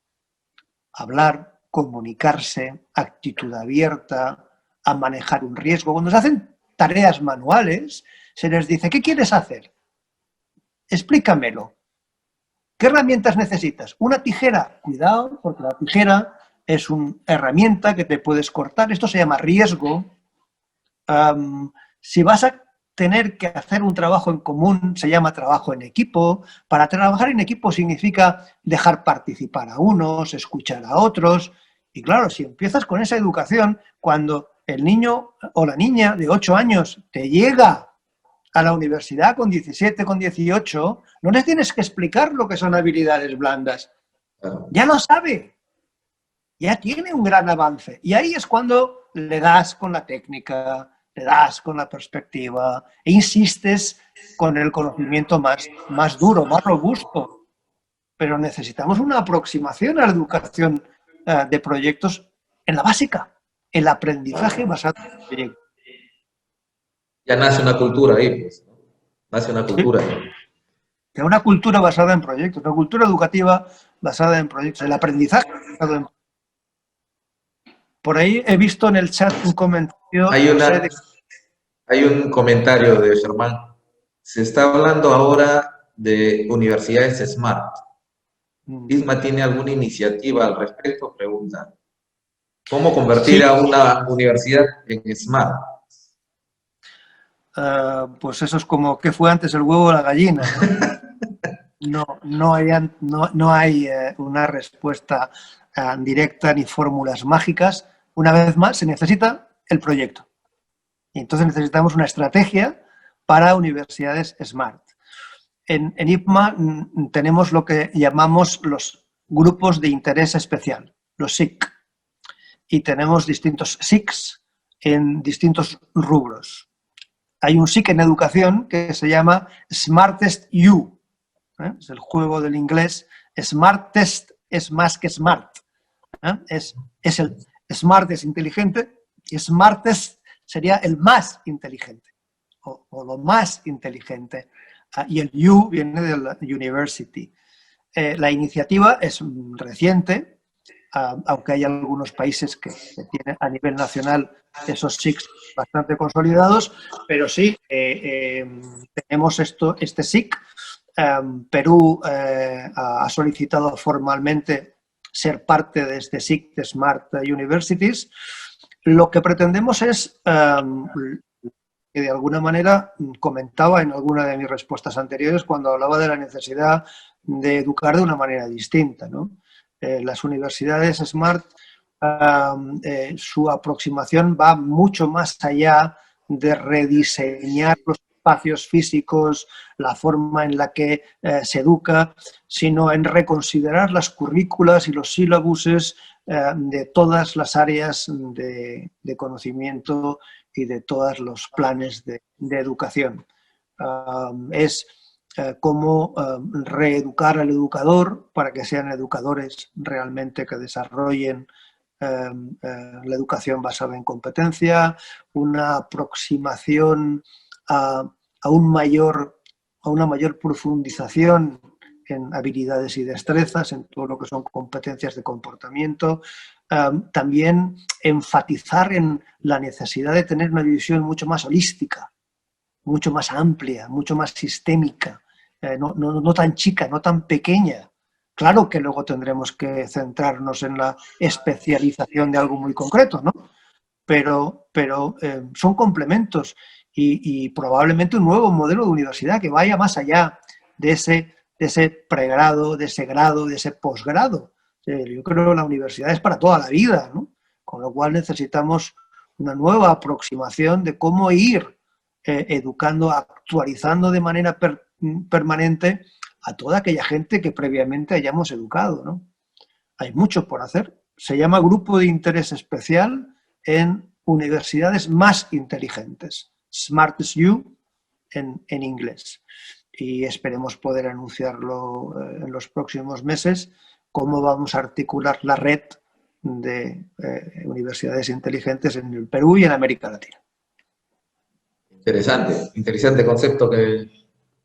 hablar, comunicarse, actitud abierta, a manejar un riesgo. Cuando se hacen tareas manuales, se les dice, ¿qué quieres hacer? Explícamelo. ¿Qué herramientas necesitas? Una tijera. Cuidado, porque la tijera es una herramienta que te puedes cortar. Esto se llama riesgo. Si vas a tener que hacer un trabajo en común, se llama trabajo en equipo. Para trabajar en equipo significa dejar participar a unos, escuchar a otros. Y claro, si empiezas con esa educación, cuando el niño o la niña de 8 años te llega a la universidad con 17, con 18, no les tienes que explicar lo que son habilidades blandas. Ya lo sabe. Ya tiene un gran avance. Y ahí es cuando le das con la técnica, le das con la perspectiva e insistes con el conocimiento más duro, más robusto. Pero necesitamos una aproximación a la educación de proyectos en la básica, el aprendizaje basado en proyectos. Ya nace una cultura ahí, pues, ¿no? Nace una cultura. De una cultura basada en proyectos, una cultura educativa basada en proyectos, el aprendizaje basado en proyectos. Por ahí he visto en el chat un comentario. Hay un comentario de Germán. Se está hablando ahora de universidades Smart. ¿ISMA tiene alguna iniciativa al respecto? Pregunta. ¿Cómo convertir a una universidad en Smart? Pues eso es como, ¿qué fue antes, el huevo o la gallina? No hay una respuesta directa ni fórmulas mágicas. Una vez más, se necesita el proyecto. Y entonces necesitamos una estrategia para universidades Smart. En IPMA tenemos lo que llamamos los grupos de interés especial, los SIC. Y tenemos distintos SICs en distintos rubros. Hay un SIC en educación que se llama Smartest U. Es el juego del inglés. Smartest es más que smart. Es el smart es inteligente y smartest sería el más inteligente o lo más inteligente. Y el U viene de la university. La iniciativa es reciente, aunque hay algunos países que tienen a nivel nacional esos SICs bastante consolidados, pero sí, tenemos este SIC. Perú ha solicitado formalmente ser parte de este SIC de Smart Universities. Lo que pretendemos es, que de alguna manera comentaba en alguna de mis respuestas anteriores cuando hablaba de la necesidad de educar de una manera distinta, ¿no? Las universidades Smart, su aproximación va mucho más allá de rediseñar los espacios físicos, la forma en la que se educa, sino en reconsiderar las currículas y los sílabuses de todas las áreas de conocimiento y de todos los planes de educación. Es cómo reeducar al educador para que sean educadores realmente que desarrollen la educación basada en competencia, una aproximación a una mayor profundización en habilidades y destrezas, en todo lo que son competencias de comportamiento. También enfatizar en la necesidad de tener una visión mucho más holística, mucho más amplia, mucho más sistémica, no tan chica, no tan pequeña. Claro que luego tendremos que centrarnos en la especialización de algo muy concreto, ¿no? Pero son complementos y probablemente un nuevo modelo de universidad que vaya más allá de ese pregrado, de ese grado, de ese posgrado. Yo creo que la universidad es para toda la vida, ¿no? Con lo cual necesitamos una nueva aproximación de cómo ir educando, actualizando de manera permanente a toda aquella gente que previamente hayamos educado, ¿no? Hay mucho por hacer. Se llama Grupo de Interés Especial en universidades más inteligentes. Smartest U en inglés. Y esperemos poder anunciarlo en los próximos meses, cómo vamos a articular la red de universidades inteligentes en el Perú y en América Latina. Interesante concepto de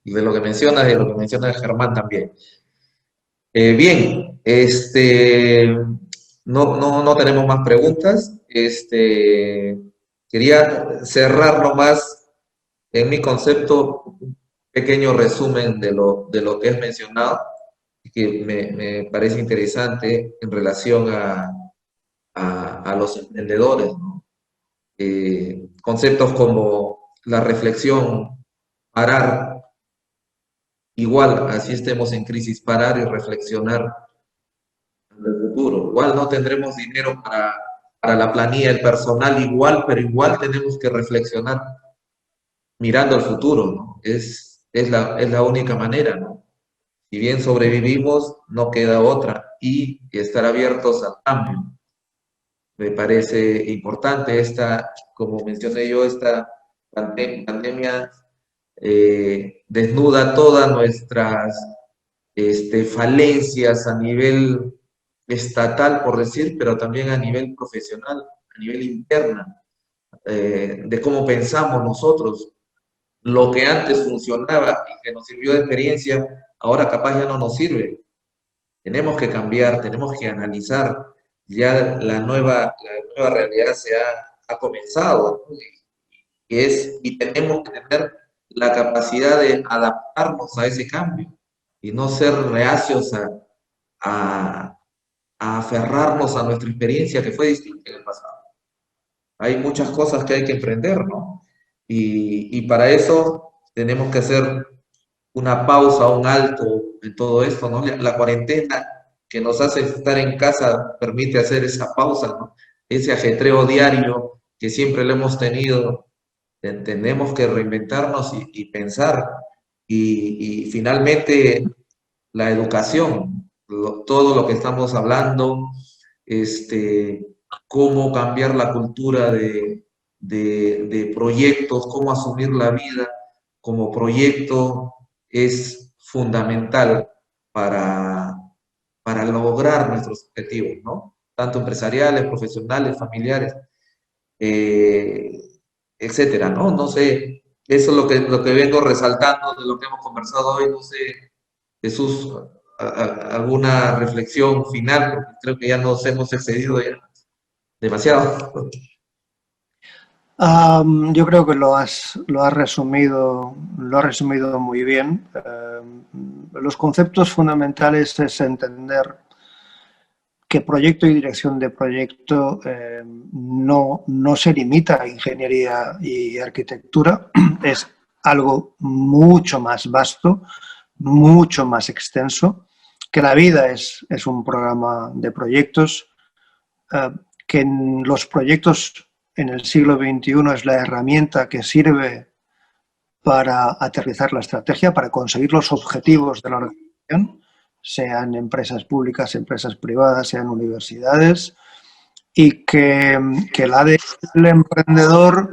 lo que mencionas y de lo que menciona Germán también. Bien, no tenemos más preguntas. Quería cerrar nomás en mi concepto un pequeño resumen de lo que es mencionado, que me parece interesante en relación a los emprendedores, ¿no? Conceptos como la reflexión, parar, igual, así estemos en crisis, parar y reflexionar en el futuro. Igual no tendremos dinero para la planilla, el personal igual, pero igual tenemos que reflexionar mirando al futuro, ¿no? Es la única manera, ¿no? Si bien sobrevivimos, no queda otra, y estar abiertos al cambio. Me parece importante como mencioné yo, esta pandemia desnuda todas nuestras falencias a nivel estatal, por decir, pero también a nivel profesional, a nivel interno, de cómo pensamos nosotros. Lo que antes funcionaba y que nos sirvió de experiencia, ahora capaz ya no nos sirve. Tenemos que cambiar, tenemos que analizar. Ya la nueva realidad ha comenzado, ¿no? Y tenemos que tener la capacidad de adaptarnos a ese cambio y no ser reacios a, a aferrarnos a nuestra experiencia que fue distinta en el pasado. Hay muchas cosas que hay que emprender, ¿no? Y para eso tenemos que hacer una pausa, un alto en todo esto, ¿no? La cuarentena que nos hace estar en casa permite hacer esa pausa, ¿no? Ese ajetreo diario que siempre lo hemos tenido, tenemos que reinventarnos y pensar. Y finalmente la educación, todo lo que estamos hablando, este, cómo cambiar la cultura de proyectos, cómo asumir la vida como proyecto es fundamental para, para lograr nuestros objetivos, ¿no? Tanto empresariales, profesionales, familiares, eh, etcétera, ¿no? No sé, eso es lo que vengo resaltando de lo que hemos conversado hoy, no sé, Jesús, alguna reflexión final, porque creo que ya nos hemos excedido ya demasiado. Yo creo que lo has resumido muy bien. Los conceptos fundamentales es entender que proyecto y dirección de proyecto no se limita a ingeniería y arquitectura, es algo mucho más vasto, mucho más extenso, que la vida es un programa de proyectos, que en los proyectos en el siglo XXI es la herramienta que sirve para aterrizar la estrategia, para conseguir los objetivos de la organización, sean empresas públicas, empresas privadas, sean universidades, y que el ADN del emprendedor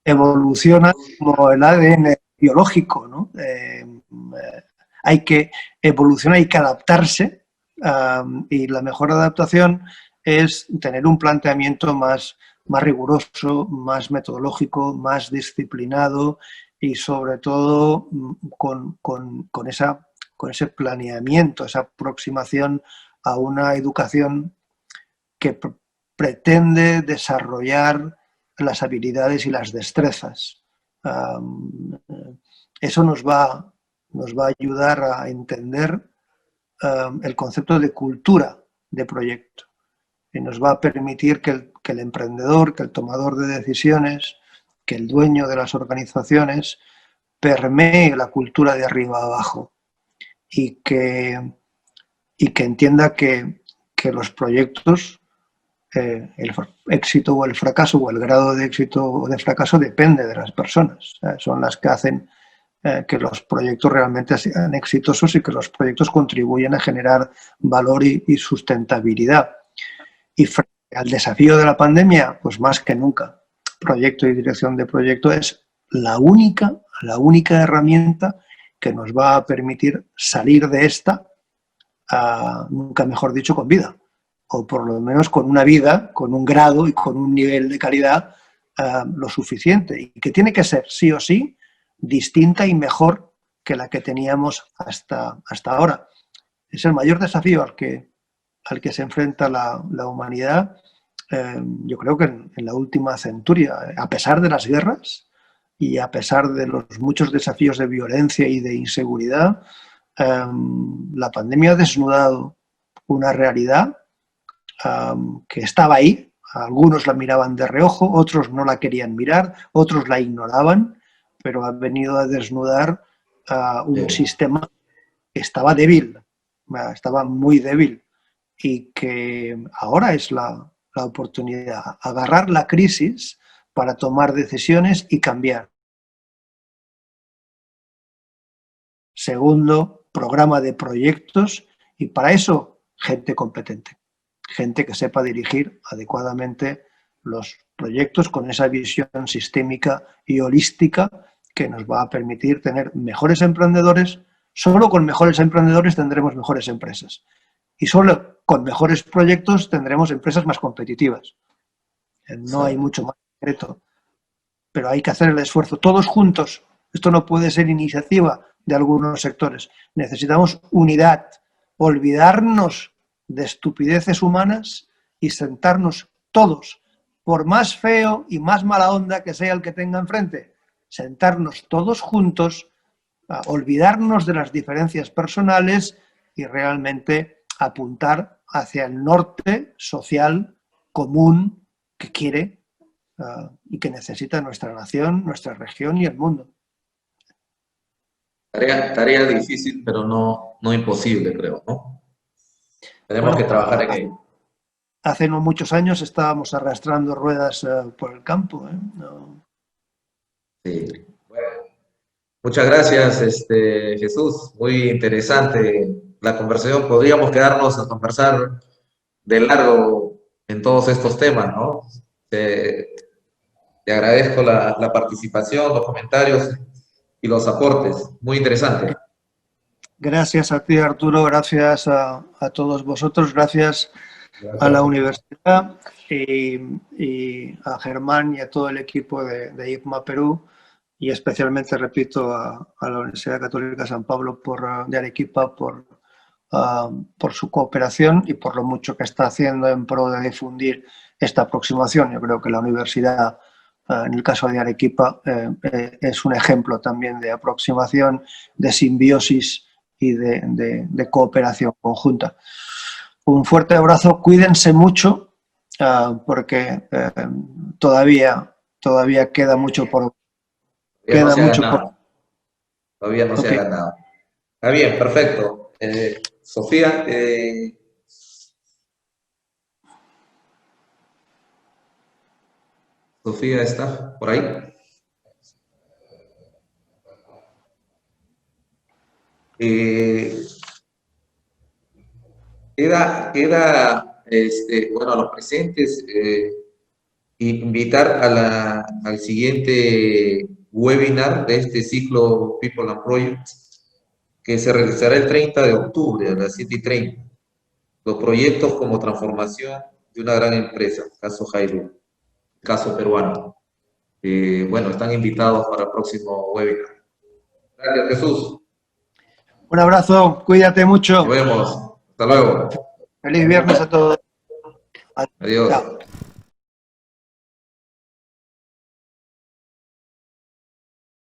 evoluciona como el ADN biológico, ¿no? Hay que evolucionar, hay que adaptarse, y la mejor adaptación es tener un planteamiento más riguroso, más metodológico, más disciplinado y sobre todo con ese planeamiento, esa aproximación a una educación que pretende desarrollar las habilidades y las destrezas. Eso nos va a ayudar a entender el concepto de cultura de proyecto y nos va a permitir que el emprendedor, que el tomador de decisiones, que el dueño de las organizaciones permee la cultura de arriba a abajo y que entienda que los proyectos, el éxito o el fracaso o el grado de éxito o de fracaso depende de las personas. Son las que hacen que los proyectos realmente sean exitosos y que los proyectos contribuyen a generar valor y sustentabilidad. Y frente al desafío de la pandemia, pues más que nunca, proyecto y dirección de proyecto es la única herramienta que nos va a permitir salir de esta, nunca mejor dicho, con vida, o por lo menos con una vida, con un grado y con un nivel de calidad lo suficiente, y que tiene que ser sí o sí distinta y mejor que la que teníamos hasta ahora. Es el mayor desafío al que se enfrenta la humanidad, yo creo que en la última centuria, a pesar de las guerras y a pesar de los muchos desafíos de violencia y de inseguridad, la pandemia ha desnudado una realidad que estaba ahí. Algunos la miraban de reojo, otros no la querían mirar, otros la ignoraban, pero ha venido a desnudar un sistema que estaba débil, estaba muy débil, y que ahora es la oportunidad, agarrar la crisis para tomar decisiones y cambiar. Segundo, programa de proyectos, y para eso gente competente. gente que sepa dirigir adecuadamente los proyectos con esa visión sistémica y holística que nos va a permitir tener mejores emprendedores. Solo con mejores emprendedores tendremos mejores empresas. Y solo con mejores proyectos tendremos empresas más competitivas. No hay mucho más secreto, pero hay que hacer el esfuerzo todos juntos. Esto no puede ser iniciativa de algunos sectores. Necesitamos unidad, olvidarnos de estupideces humanas y sentarnos todos, por más feo y más mala onda que sea el que tenga enfrente, sentarnos todos juntos, olvidarnos de las diferencias personales y realmente apuntar hacia el norte social común que quiere y que necesita nuestra nación, nuestra región y el mundo. Tarea difícil, pero no imposible, creo, ¿no? Tenemos que trabajar en ello. Hace no muchos años estábamos arrastrando ruedas por el campo. No. Sí. Bueno, muchas gracias, Jesús. Muy interesante la conversación. Podríamos quedarnos a conversar de largo en todos estos temas, ¿no? Te agradezco la participación, los comentarios y los aportes. Muy interesante. Gracias a ti, Arturo. Gracias a todos vosotros. Gracias a la universidad y a Germán y a todo el equipo de IPMA Perú y especialmente, repito, a la Universidad Católica San Pablo de Arequipa por su cooperación y por lo mucho que está haciendo en pro de difundir esta aproximación. Yo creo que la universidad, en el caso de Arequipa, es un ejemplo también de aproximación, de simbiosis y de cooperación conjunta. Un fuerte abrazo, cuídense mucho porque todavía queda mucho por... Todavía no se ha ganado. Está bien, perfecto. Sofía, Sofía está por ahí. Queda bueno, a los presentes invitar al siguiente webinar de este ciclo People and Projects, que se realizará el 30 de octubre a las 7:30. Los proyectos como transformación de una gran empresa, caso Jairo, caso peruano. Bueno, están invitados para el próximo webinar. Gracias, Jesús. Un abrazo, cuídate mucho. Nos vemos. Hasta luego. Feliz viernes a todos. Adiós. Chao.